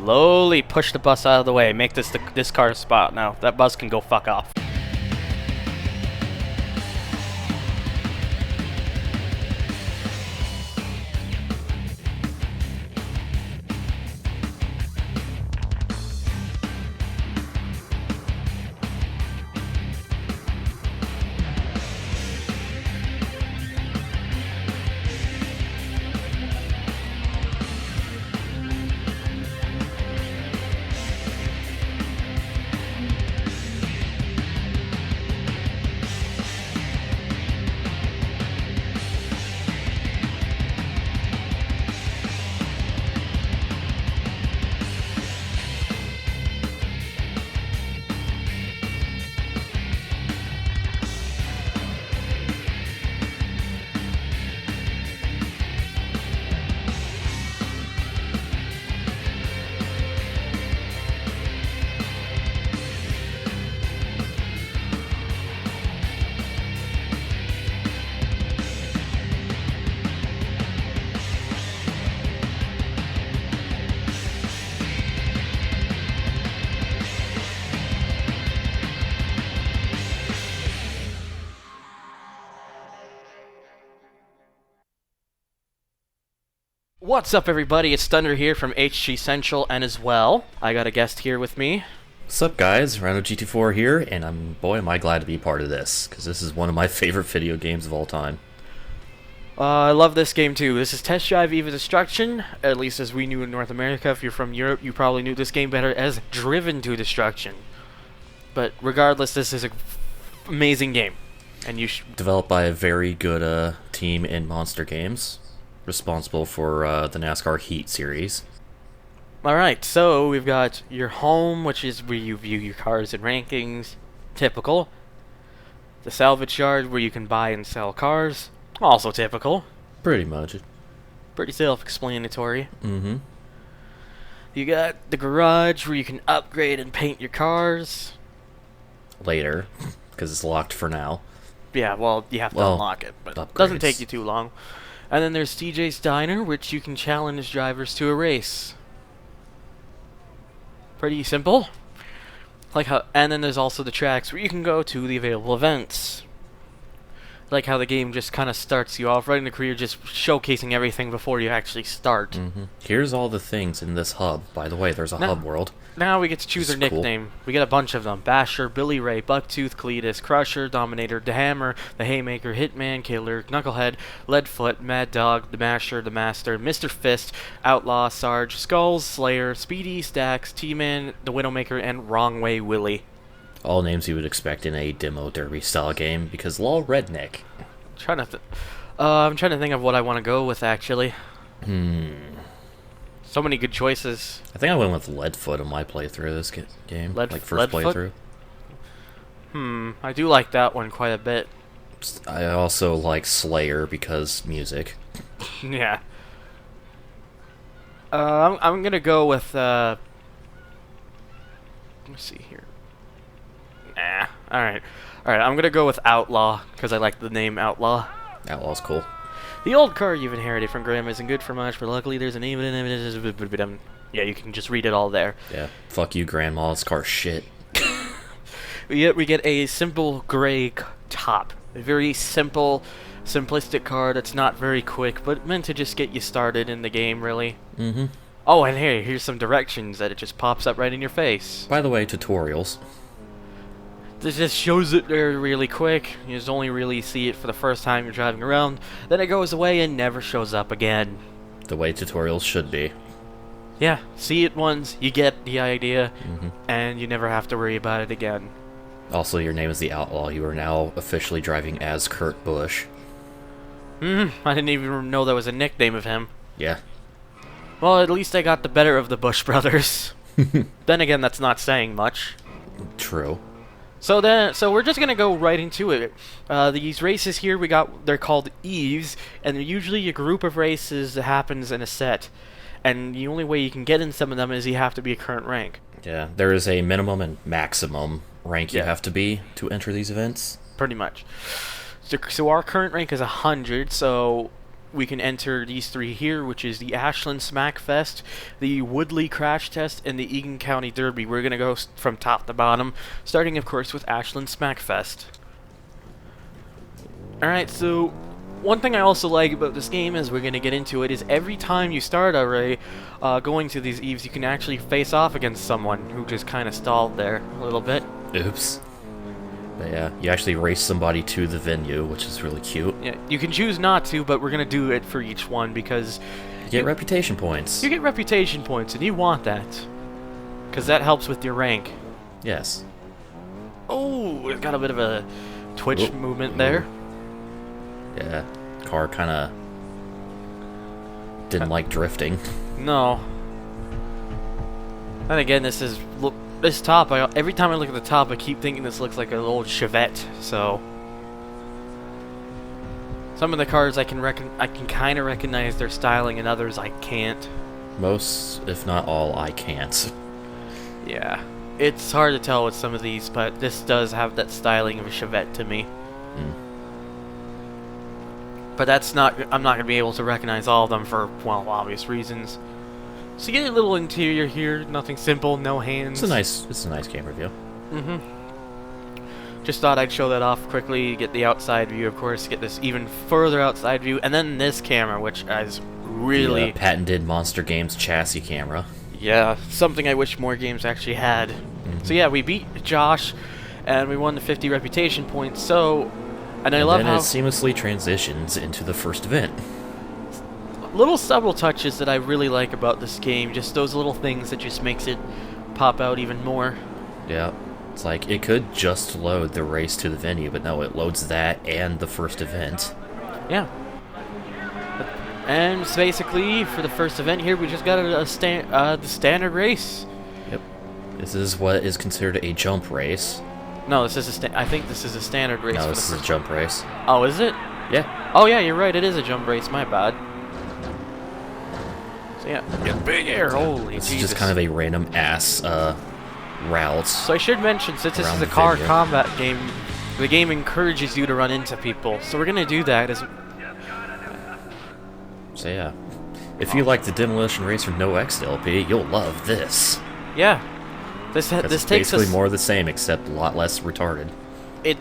slowly push the bus out of the way. Make this car's spot. Now, that bus can go fuck off. What's up, everybody? It's Thunder here from HG Central, and as well, I got a guest here with me. What's up, guys? Rynogt4 here, and boy, am I glad to be part of this, because this is one of my favorite video games of all time. I love this game too. This is Test Drive Eva Destruction, at least as we knew in North America. If you're from Europe, you probably knew this game better as Driven to Destruction. But regardless, this is an amazing game, and you should... Developed by a very good team in Monster Games, responsible for the NASCAR Heat series. Alright, so we've got your home, which is where you view your cars and rankings. Typical. The salvage yard, where you can buy and sell cars. Also typical. Pretty much. Pretty self-explanatory. Mm-hmm. You got the garage, where you can upgrade and paint your cars. Later, because it's locked for now. Yeah, well, you have to unlock it, but it doesn't take you too long. And then there's TJ's Diner, which you can challenge drivers to a race. Pretty simple. And then there's also the tracks where you can go to the available events. Like how the game just kind of starts you off right in the career, just showcasing everything before you actually start. Mm-hmm. Here's all the things in this hub. By the way, there's a hub world. Now we get to choose our nickname. Cool. We get a bunch of them. Basher, Billy Ray, Bucktooth, Cletus, Crusher, Dominator, the Hammer, the Haymaker, Hitman, Killer, Knucklehead, Leadfoot, Mad Dog, the Masher, the Master, Mr. Fist, Outlaw, Sarge, Skulls, Slayer, Speedy, Stacks, T-Man, the Widowmaker, and Wrong Way Willie. All names you would expect in a demo derby style game, because lol redneck. I'm trying to think of what I want to go with, actually. So many good choices. I think I went with Leadfoot on my playthrough of this game. First Leadfoot? playthrough. I do like that one quite a bit. I also like Slayer because music. Yeah. I'm gonna go with, let's see here. Nah. Alright, I'm gonna go with Outlaw, because I like the name Outlaw. Outlaw's cool. The old car you've inherited from Grandma isn't good for much, but luckily there's a name in it. Yeah, you can just read it all there. Yeah, fuck you, Grandma, this car's shit. We get a simple gray top. A very simple, simplistic car that's not very quick, but meant to just get you started in the game, really. Mm-hmm. Oh, and here's some directions that it just pops up right in your face. By the way, tutorials. This just shows it there really quick. You just only really see it for the first time you're driving around. Then it goes away and never shows up again. The way tutorials should be. Yeah, see it once, you get the idea, and you never have to worry about it again. Also, your name is the Outlaw. You are now officially driving as Kurt Busch. I didn't even know that was a nickname of him. Yeah. Well, at least I got the better of the Busch brothers. Then again, that's not saying much. True. So we're just gonna go right into it. These races here they're called Eves, and they're usually a group of races that happens in a set. And the only way you can get in some of them is you have to be a current rank. Yeah, there is a minimum and maximum rank you have to be to enter these events. Pretty much. So our current rank is 100, so we can enter these 3 here, which is the Ashland Smackfest, the Woodley Crash Test, and the Egan County Derby. We're going to go from top to bottom, starting, of course, with Ashland Smackfest. Alright, so one thing I also like about this game, as we're going to get into it, is every time you start a race going to these eves, you can actually face off against someone who just kind of stalled there a little bit. Oops. But yeah, you actually race somebody to the venue, which is really cute. Yeah, you can choose not to, but we're going to do it for each one because You get reputation points. you get reputation points, and you want that. Because that helps with your rank. Yes. Oh, it's got a bit of a twitch Whoop. movement there. Yeah, car kind of didn't like drifting. No. And again, this top, every time I look at the top, I keep thinking this looks like an old Chevette, so... Some of the cars I can kind of recognize their styling, and others I can't. Most, if not all, I can't. Yeah. It's hard to tell with some of these, but this does have that styling of a Chevette to me. Mm. But I'm not going to be able to recognize all of them for, well, obvious reasons. So you get a little interior here, nothing simple, no hands. It's a nice game review. Mm-hmm. Just thought I'd show that off quickly, get the outside view, of course, get this even further outside view, and then this camera, which is really... The patented Monster Games chassis camera. Yeah, something I wish more games actually had. Mm-hmm. So yeah, we beat Josh, and we won the 50 reputation points, so... And I love then how... it seamlessly transitions into the first event. Little subtle touches that I really like about this game, just those little things that just makes it pop out even more. Yeah. It's like, it could just load the race to the venue, but no, it loads that and the first event. Yeah. And so basically, for the first event here, we just got the standard race. Yep. This is what is considered a jump race. No, this is I think this is a standard race. No, for this the is first a jump race. Oh, is it? Yeah. Oh yeah, you're right. It is a jump race. My bad. So yeah, get big air. Holy This Jesus. is just kind of a random ass route. So I should mention, since this around is a the car venue. combat game, the game encourages you to run into people. So we're gonna do that. So yeah. If you like the Demolition Racer No X LP, you'll love this. Yeah. This It's takes basically us... more of the same, except a lot less retarded.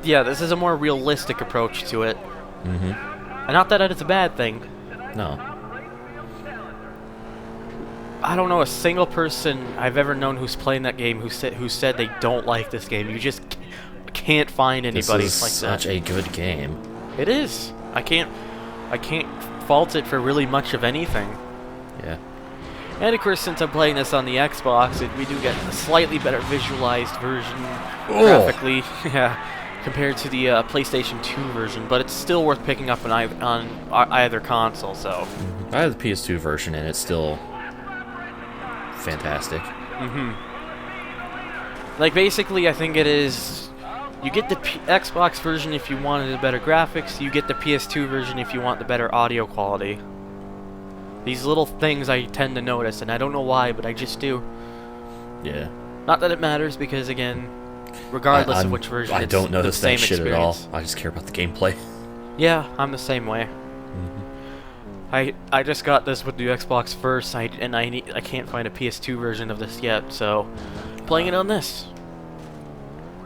Yeah, this is a more realistic approach to it. Mm-hmm. And not that it's a bad thing. No. I don't know a single person I've ever known who's playing that game who said they don't like this game. You just can't find anybody This is like such that. a good game. It is. I can't fault it for really much of anything. Yeah. And of course, since I'm playing this on the Xbox, we do get a slightly better visualized version graphically, yeah, compared to the PlayStation 2 version. But it's still worth picking up on either console. So. I have the PS2 version, and it's still fantastic. Mm-hmm. Like basically, I think it is. You get the Xbox version if you wanted the better graphics. You get the PS2 version if you want the better audio quality. These little things I tend to notice, and I don't know why, but I just do. Yeah. Not that it matters, because again, regardless of which version, I it's don't notice the same that shit experience. at all. I just care about the gameplay. Yeah, I'm the same way. Mm-hmm. I just got this with the Xbox first, I can't find a PS2 version of this yet, so playing it on this.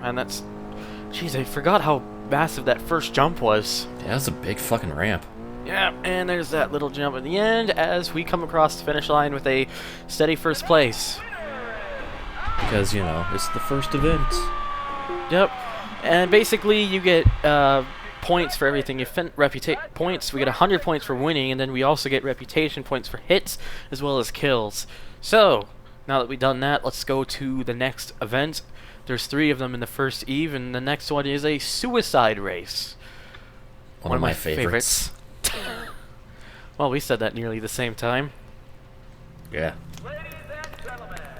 And that's, jeez, I forgot how massive that first jump was. Yeah, that's a big fucking ramp. Yeah, and there's that little jump at the end as we come across the finish line with a steady first place. Because, you know, it's the first event. Yep, and basically you get points for everything. You points. We get 100 points for winning, and then we also get reputation points for hits as well as kills. So now that we've done that, let's go to the next event. There's 3 of them in the first eve, and the next one is a suicide race. One of my favorites. Well, we said that nearly the same time. Yeah.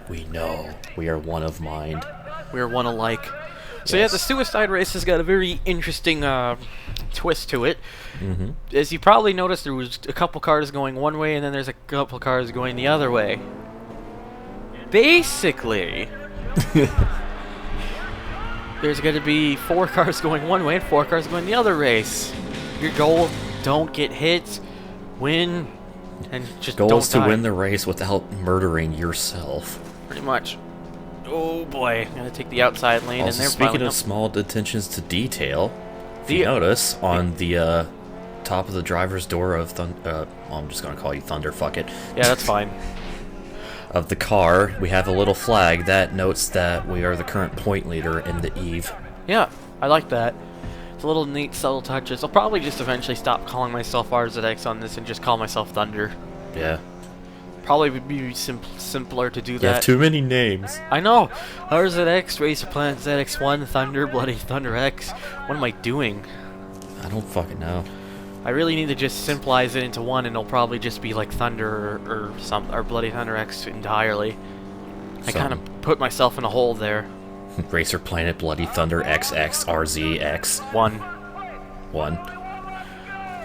We know. We are one of mind. We're one alike. So Yes. yeah, the suicide race has got a very interesting twist to it. Mm-hmm. As you probably noticed, there was a couple cars going one way, and then there's a couple cars going the other way. Basically, there's going to be 4 cars going one way and 4 cars going the other race. Your goal, don't get hit. win and just Goal don't is to die. win the race without murdering yourself. Pretty much. Oh boy, gotta take the outside lane, Also, and they're speaking piling of up. small attentions to detail, if you notice, on the top of the driver's door of well, I'm just gonna call you Thunder, fuck it. Yeah, that's fine. Of the car, we have a little flag that notes that we are the current point leader in the Eve. Yeah, I like that. It's a little neat, subtle touches. I'll probably just eventually stop calling myself RZX on this and just call myself Thunder. Yeah. Probably would be simpler to do You that. have too many names. I know. RZX, Racer Planet ZX1, Thunder, Bloody Thunder X. What am I doing? I don't fucking know. I really need to just simplize it into one, and it'll probably just be like Thunder or Bloody Thunder X entirely. I kind of put myself in a hole there. Racer Planet Bloody Thunder XX RZX. One. 1.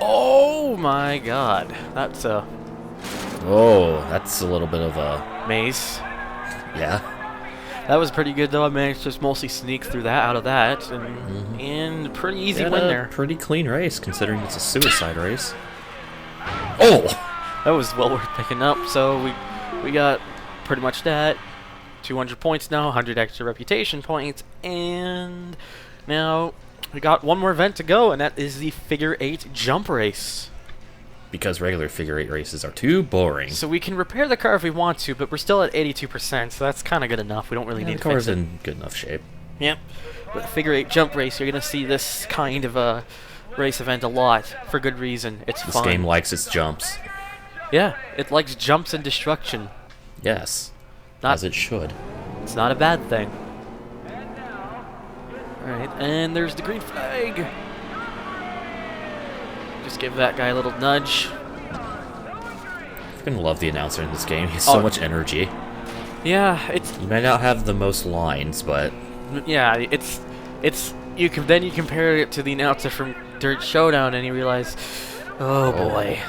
Oh my god. That's a Oh, that's a little bit of a... maze. Yeah. That was pretty good though. I managed to just mostly sneak through that out of that, and pretty easy win there. Pretty clean race considering it's a suicide race. Oh, That was well worth picking up. So we got pretty much that. 200 points now, 100 extra reputation points, and now we got one more event to go, and that is the Figure 8 jump race. because regular figure 8 races are too boring. So we can repair the car if we want to, but we're still at 82%, so that's kind of good enough. We don't really Yeah, need the to fix car's it. in good enough shape. Yep. With the Figure 8 jump race, you're going to see this kind of a race event a lot, for good reason. It's This fun. game likes its jumps. Yeah, it likes jumps and destruction. Yes, Not, as it should. It's not a bad thing. Alright, and there's the green flag. Just give that guy a little nudge. I freaking love the announcer in this game. He has so much energy. Yeah, it's He may not have the most lines, but it's you compare it to the announcer from Dirt Showdown and you realize, oh boy.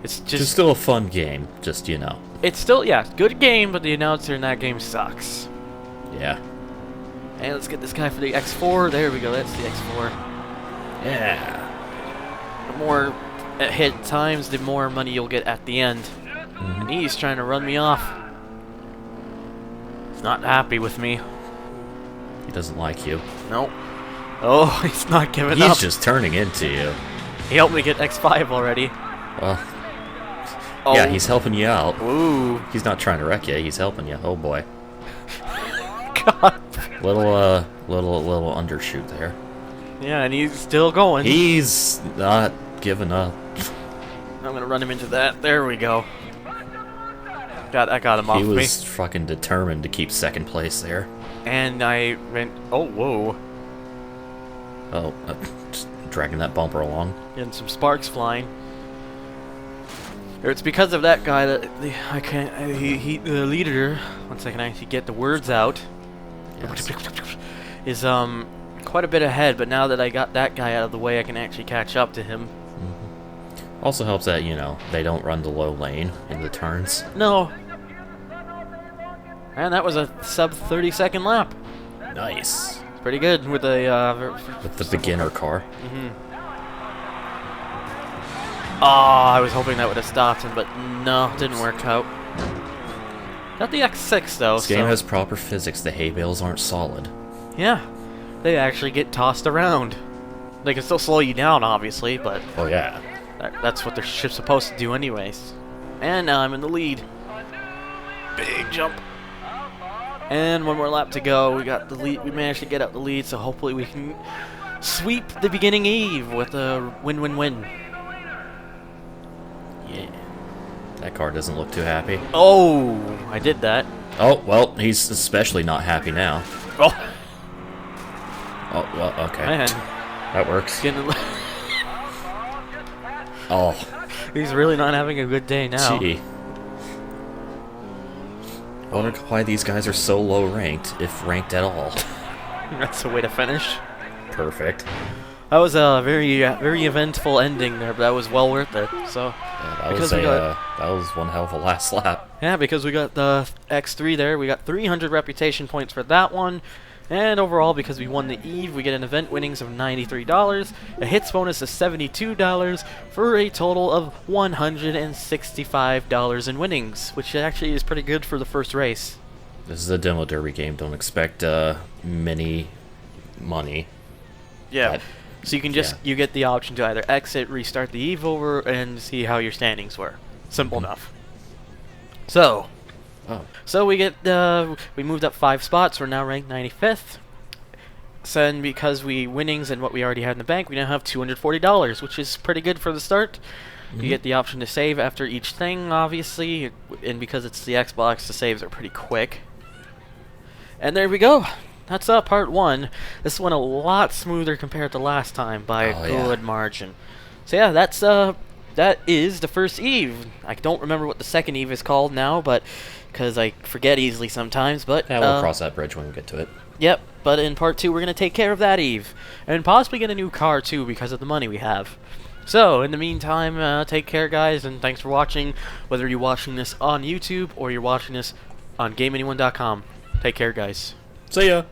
It's just still a fun game, just, you know. it's still, yeah, good game, but the announcer in that game sucks. Yeah. Hey, let's get this guy for the X4. There we go, that's the X4. Yeah. The more hit times, the more money you'll get at the end. And he's trying to run me off. He's not happy with me. He doesn't like you. Nope. Oh, he's not giving He's up. just turning into you. He helped me get X5 already. Well, Oh. yeah, he's helping you out. Ooh. He's not trying to wreck you, he's helping you. Oh boy. God. Little undershoot there. Yeah, and he's still going. He's not giving up. I'm gonna run him into that. There we go. I got him off He me. was fucking determined to keep second place there. And I went, oh, whoa. Oh, just dragging that bumper along. Getting some sparks flying. It's because of that guy that I can't. The leader. Once I can actually get the words out. Yes. Is quite a bit ahead, but now that I got that guy out of the way, I can actually catch up to him. Also helps that, you know, they don't run the low lane in the turns. No. And that was a sub 30-second lap. Nice. Pretty good with the With the beginner car. Oh, I was hoping that would have stopped him, but no, didn't work out. Got the X6 though. This game has proper physics. The hay bales aren't solid. Yeah, they actually get tossed around. They can still slow you down, obviously, but Oh yeah. that's what they're supposed to do anyways. And now I'm in the lead. Big jump. And one more lap to go. We got the lead. We managed to get out the lead, so hopefully we can sweep the beginning eve with a win-win-win. Yeah. That car doesn't look too happy. Oh, I did that. Oh, well, he's especially not happy now. Oh, Oh, well, okay. man. That works. Getting Oh, He's really not having a good day now. gee. I wonder why these guys are so low ranked, if ranked at all. That's the way to finish. Perfect. That was a very eventful ending there, but that was well worth it. So, Yeah, that Because was we got- that was one hell of a last lap. yeah, because we got the X3 there, we got 300 reputation points for that one, And overall, because we won the Eve, we get an event winnings of $93, a hits bonus of $72, for a total of $165 in winnings, which actually is pretty good for the first race. This is a demo derby game. Don't expect many money. Yeah. So you can just you get the option to either exit, restart the Eve over, and see how your standings were. Simple enough. So we get we moved up 5 spots. We're now ranked 95th. So and because we winnings and what we already had in the bank, we now have $240, which is pretty good for the start. You get the option to save after each thing, obviously, and because it's the Xbox, the saves are pretty quick. And there we go. That's part 1. This went a lot smoother compared to last time by a good margin. So yeah, that is the first Eve. I don't remember what the second Eve is called now, but because I forget easily sometimes. But we'll cross that bridge when we get to it. Yep. But in part 2, we're gonna take care of that Eve, and possibly get a new car too because of the money we have. So in the meantime, take care, guys, and thanks for watching. Whether you're watching this on YouTube or you're watching this on GameAnyone.com. Take care, guys. See ya.